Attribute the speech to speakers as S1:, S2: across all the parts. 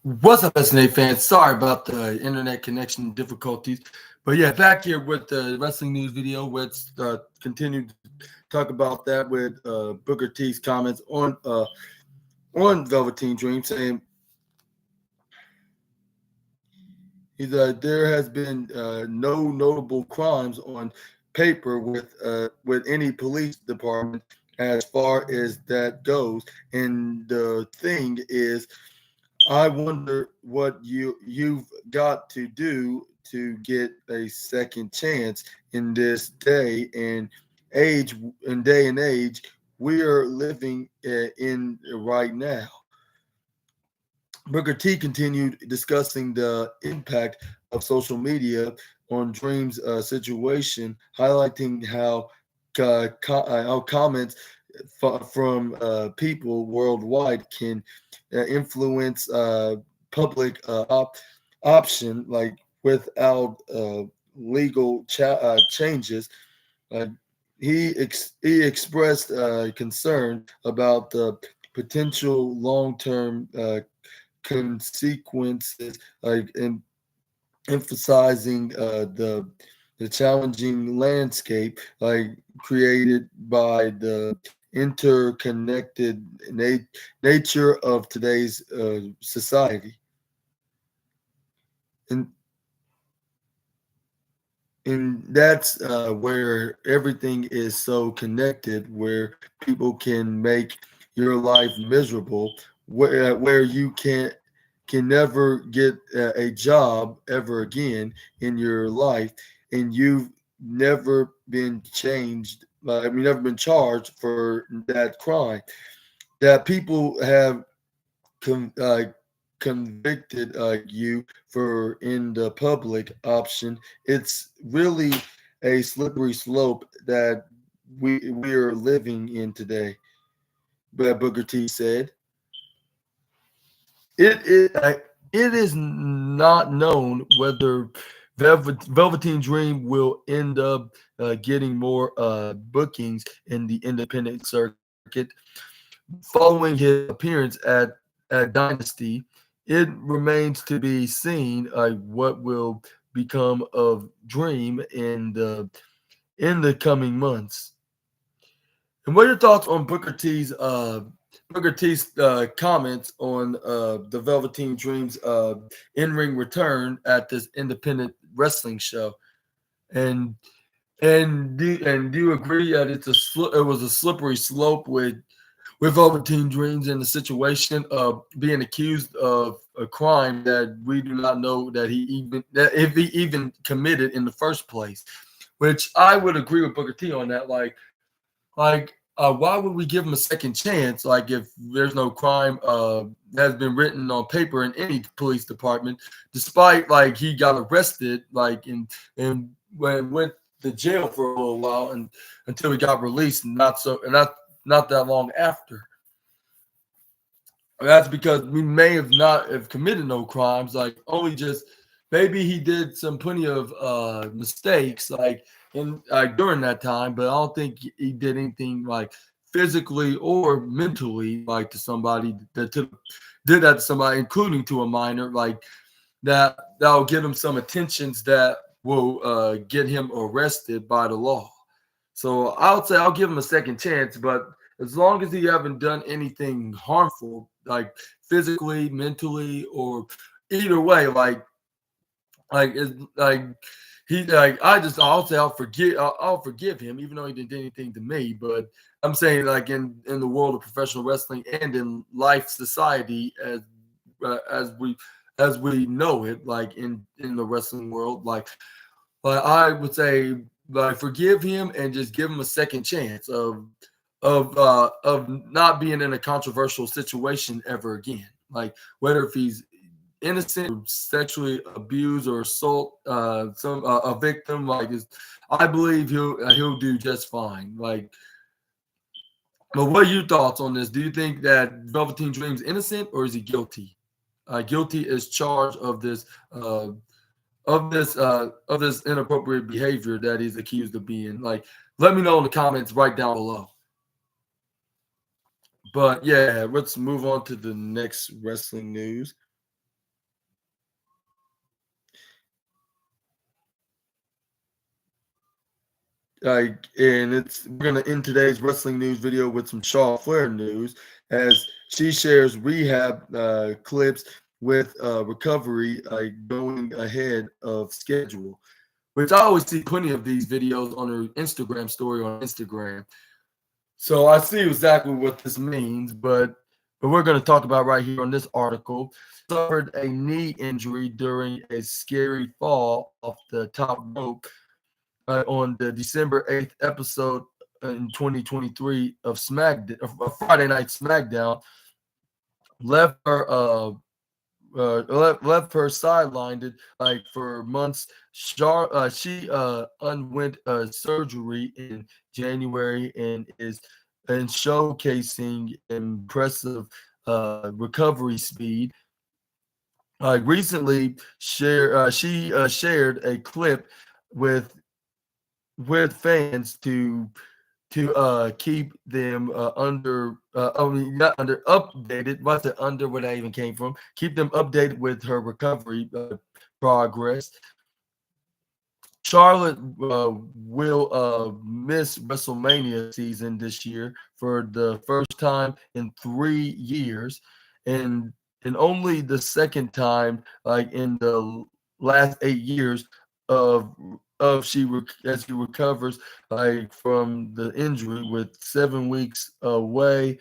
S1: What's up, SNA fans? Sorry about the internet connection difficulties. But yeah, back here with the wrestling news video. Let's continue to talk about that with Booker T's comments on Velveteen Dream, saying there has been no notable crimes on paper with any police department as far as that goes. And the thing is, I wonder what you've got to do to get a second chance in this day and age we are living in right now. Booker T continued discussing the impact of social media on Dream's situation, highlighting how comments from people worldwide can influence public option, like without legal changes. Uh, he expressed concern about the potential long-term consequences, like emphasizing the challenging landscape like created by the interconnected nature of today's society. And that's where everything is so connected, where people can make your life miserable, where you can never get a job ever again in your life, and you've never been changed. Never been charged for that crime. That people have com- uh, convicted you for in the public option. It's really a slippery slope that we are living in today. But Booker T said it is not known whether Velveteen Dream will end up getting more bookings in the independent circuit following his appearance at Dynasty. It remains to be seen what will become of Dream in the coming months. And what are your thoughts on Booker T's comments on the Velveteen Dream's in-ring return at this independent wrestling show? And do you agree that it was a slippery slope with Velveteen Dreams in the situation of being accused of a crime that we do not know that if he even committed in the first place? Which I would agree with Booker T on that. Why would we give him a second chance? Like, if there's no crime has been written on paper in any police department, despite like he got arrested, and went to jail for a little while, and until he got released, and not that long after. That's because we may have not have committed no crimes, like only just maybe he did some plenty of mistakes, during that time, but I don't think he did anything like physically or mentally like to somebody did that to somebody, including to a minor, like that'll give him some attentions that will get him arrested by the law. So I would say I'll give him a second chance, but as long as he haven't done anything harmful, like physically, mentally, or either way, it's like I'll say I'll forgive him, even though he didn't do anything to me. But I'm saying, like, in the world of professional wrestling and in life society as we know it, like in the wrestling world, like I would say, like, forgive him and just give him a second chance of not being in a controversial situation ever again. Like, whether if he's innocent or sexually abused or assault some a victim, I believe he'll do just fine. But what are your thoughts on this? Do you think that Velveteen Dream's innocent, or is he guilty? Guilty is charged of this inappropriate behavior that he's accused of being. Like, let me know in the comments right down below. But yeah, let's move on to the next wrestling news. And we're gonna end today's wrestling news video with some Charlotte Flair news as she shares rehab clips with recovery going ahead of schedule. Which I always see plenty of these videos on her Instagram story on Instagram. So I see exactly what this means, but we're going to talk about right here on this article. Suffered a knee injury during a scary fall off the top rope on the December 8th episode in 2023 of Friday Night SmackDown. Left her left her sidelined for months. She underwent surgery in January and is showcasing impressive recovery speed. Recently, she shared a clip with fans to keep them not under updated. What's the under where that even came from? Keep them updated with her recovery progress. Charlotte will miss WrestleMania season this year for the first time in 3 years, and only the second time in the last 8 years of as she recovers from the injury with 7 weeks away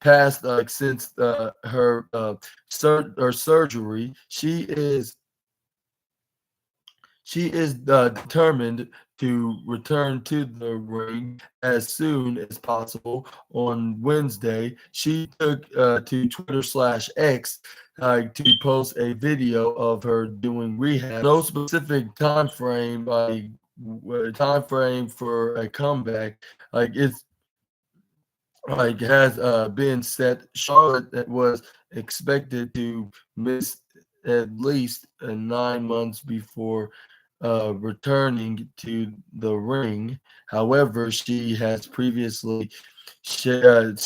S1: past since her surgery. She is determined to return to the ring as soon as possible. On Wednesday, she took to Twitter/X to post a video of her doing rehab. No specific time frame for a comeback. It's has been set. Charlotte was expected to miss at least 9 months before returning to the ring. However, she has previously stated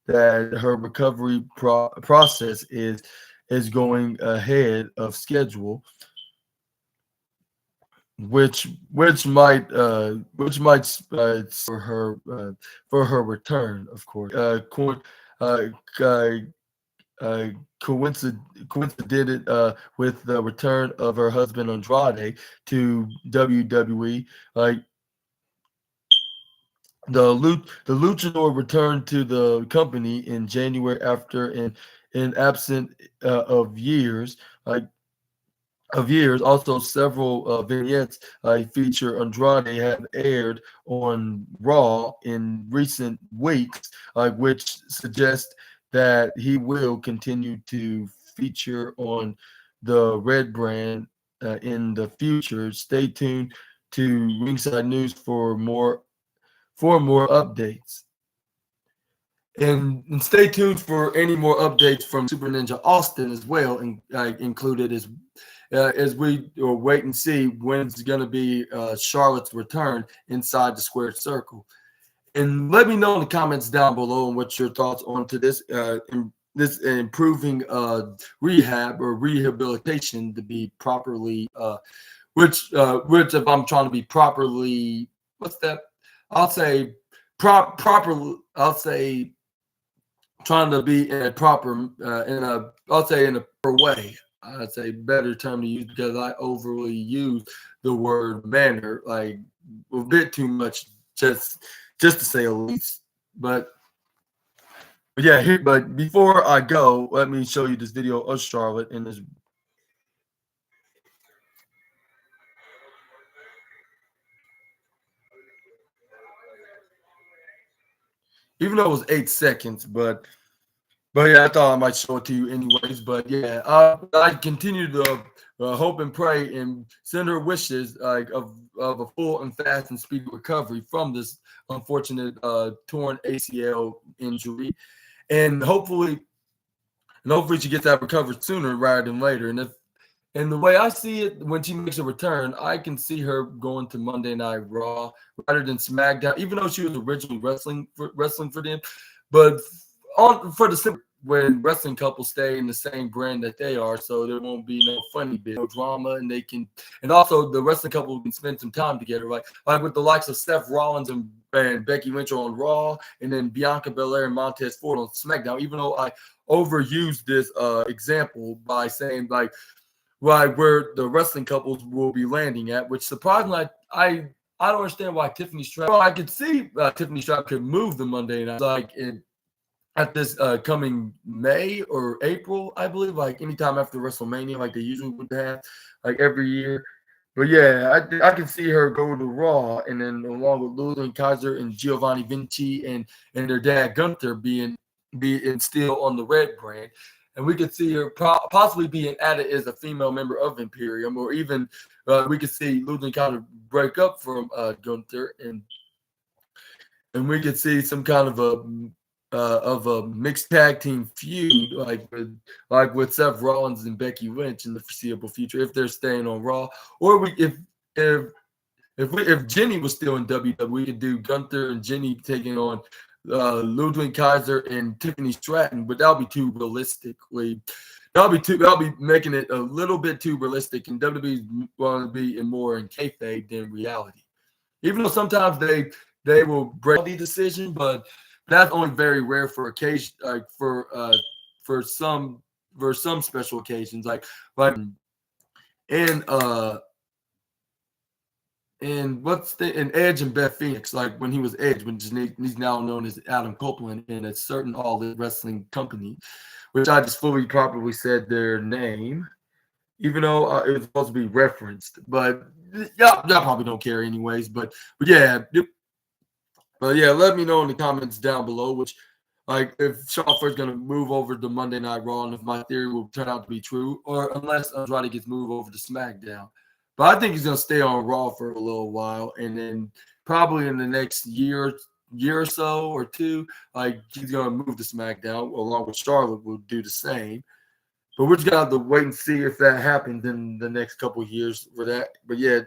S1: that her recovery process is going ahead of schedule, which might for her return, of course. Coincided with the return of her husband Andrade to WWE. The luchador returned to the company in January after an absent of years. Also, several vignettes feature Andrade have aired on Raw in recent weeks, which suggest that he will continue to feature on the Red brand in the future. Stay tuned to Ringside News for more updates. And stay tuned for any more updates from Super Ninja Austin as well, and included as we wait and see when it's going to be Charlotte's return inside the squared circle. And let me know in the comments down below what your thoughts on to this improving rehab or rehabilitation to be properly which if I'm trying to be properly, what's that? I'll say properly. I'll say trying to be in a proper I'll say in a proper way. I'd say better term to use because I overly use the word manner like a bit too much, just to say the least. But yeah, but before I go, let me show you this video of Charlotte in this. Even though it was 8 seconds, but yeah, I thought I might show it to you anyways. But yeah, I continue to hope and pray and send her wishes of a full and fast and speedy recovery from this unfortunate torn ACL injury, and hopefully she gets that recovered sooner rather than later. And the way I see it, when she makes a return, I can see her going to Monday Night Raw rather than SmackDown, even though she was originally wrestling for them. But for the simple when wrestling couples stay in the same brand that they are, so there won't be no funny bit, no drama, and they can, and also the wrestling couple can spend some time together, like with the likes of Seth Rollins and Becky Lynch on Raw, and then Bianca Belair and Montez Ford on SmackDown. Even though I overused this example by saying like where the wrestling couples will be landing at, which surprisingly I don't understand why Tiffany Stratton. Well, I could see Tiffany Stratton could move the Monday night like at this coming May or April, I believe, like anytime after WrestleMania, like they usually would have, like every year. But yeah, I can see her go to Raw, and then along with Lulu Kaiser and Giovanni Vinci and their dad Gunther being still on the Red brand, and we could see her possibly being added as a female member of Imperium, or even we could see Lulu Kaiser break up from Gunther, and we could see some kind of a mixed tag team feud, like with Seth Rollins and Becky Lynch in the foreseeable future, if they're staying on Raw, or if Jenny was still in WWE, we could do Gunther and Jenny taking on Ludwig Kaiser and Tiffany Stratton, but that'll be too realistically. That'll be making it a little bit too realistic, and WWE's going to be more in kayfabe than reality. Even though sometimes they will break the decision, but that's only very rare for occasion, like for some special occasions, like in in Edge and Beth Phoenix, like when he was Edge, when he's now known as Adam Copeland in a certain All Elite Wrestling company, which I just fully properly said their name, even though it was supposed to be referenced, but y'all probably don't care anyways. But yeah. But yeah, let me know in the comments down below, which, like, if Schaffer's going to move over to Monday Night Raw, and if my theory will turn out to be true, or unless Andrade gets moved over to SmackDown. But I think he's going to stay on Raw for a little while, and then probably in the next year or so or two, like, he's going to move to SmackDown, along with Charlotte will do the same. But we're just going to have to wait and see if that happens in the next couple of years for that. But yeah,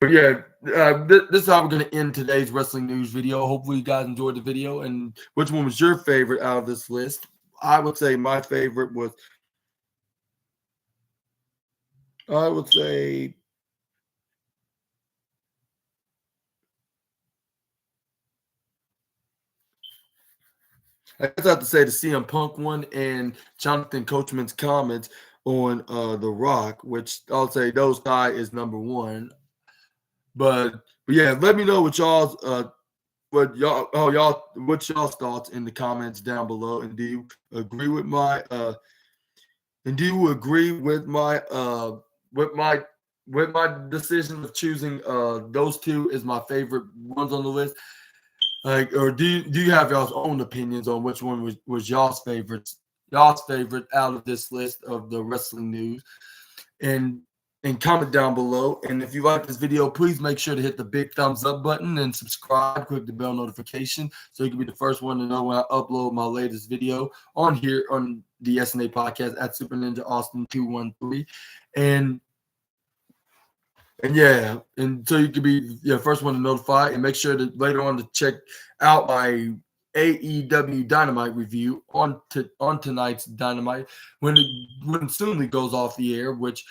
S1: this is how we're going to end today's wrestling news video. Hopefully you guys enjoyed the video. And which one was your favorite out of this list? I would say my favorite was, I guess I have to say the CM Punk one and Jonathan Coachman's comments on The Rock, which I'll say those guy is number one. But yeah, let me know what y'all's what's y'all's thoughts in the comments down below. And do you agree with my with my decision of choosing those two as my favorite ones on the list? Like, or do you have y'all's own opinions on which one was y'all's favorite out of this list of the wrestling news? And comment down below. And if you like this video, please make sure to hit the big thumbs up button and subscribe. Click the bell notification so you can be the first one to know when I upload my latest video on here on the SNA podcast at Super Ninja Austin 213. And yeah, and so you can be the first one to notify, and make sure that later on to check out my AEW Dynamite review on tonight's Dynamite when it soonly goes off the air, which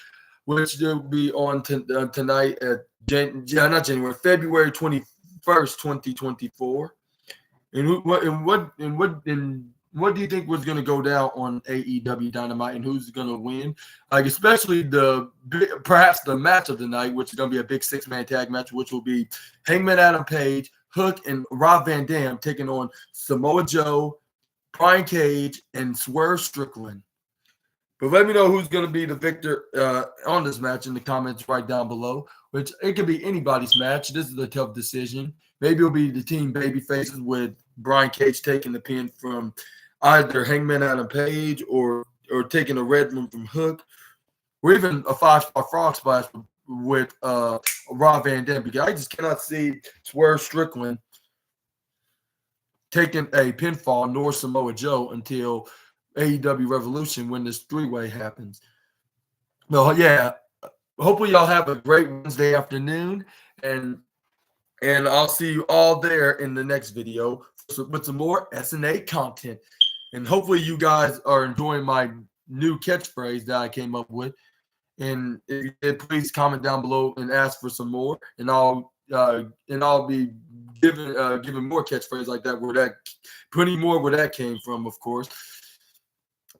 S1: will be on tonight at February 21st, 2024. And what do you think was going to go down on AEW Dynamite, and who's going to win? Like, especially perhaps the match of the night, which is going to be a big 6-man tag match, which will be Hangman Adam Page, Hook, and Rob Van Dam taking on Samoa Joe, Brian Cage, and Swerve Strickland. But let me know who's going to be the victor on this match in the comments right down below, which it could be anybody's match. This is a tough decision. Maybe it'll be the Team Babyfaces with Brian Cage taking the pin from either Hangman Adam Page or taking a red one from Hook, or even a 5-star frog splash with Rob Van Dam, because I just cannot see Swerve Strickland taking a pinfall nor Samoa Joe until AEW Revolution when this 3-way happens. Well, yeah, hopefully y'all have a great Wednesday afternoon, and I'll see you all there in the next video with some more SNA content. And hopefully you guys are enjoying my new catchphrase that I came up with. And if you did, please comment down below and ask for some more, and I'll be giving more catchphrases like that, where that putting more where that came from, of course.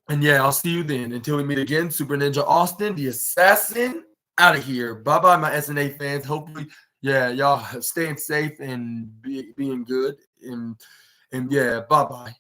S1: And yeah, I'll see you then. Until we meet again, Super Ninja Austin, the assassin, out of here. Bye bye, my SNA fans. Hopefully, yeah, y'all staying safe and being good. And yeah, bye bye.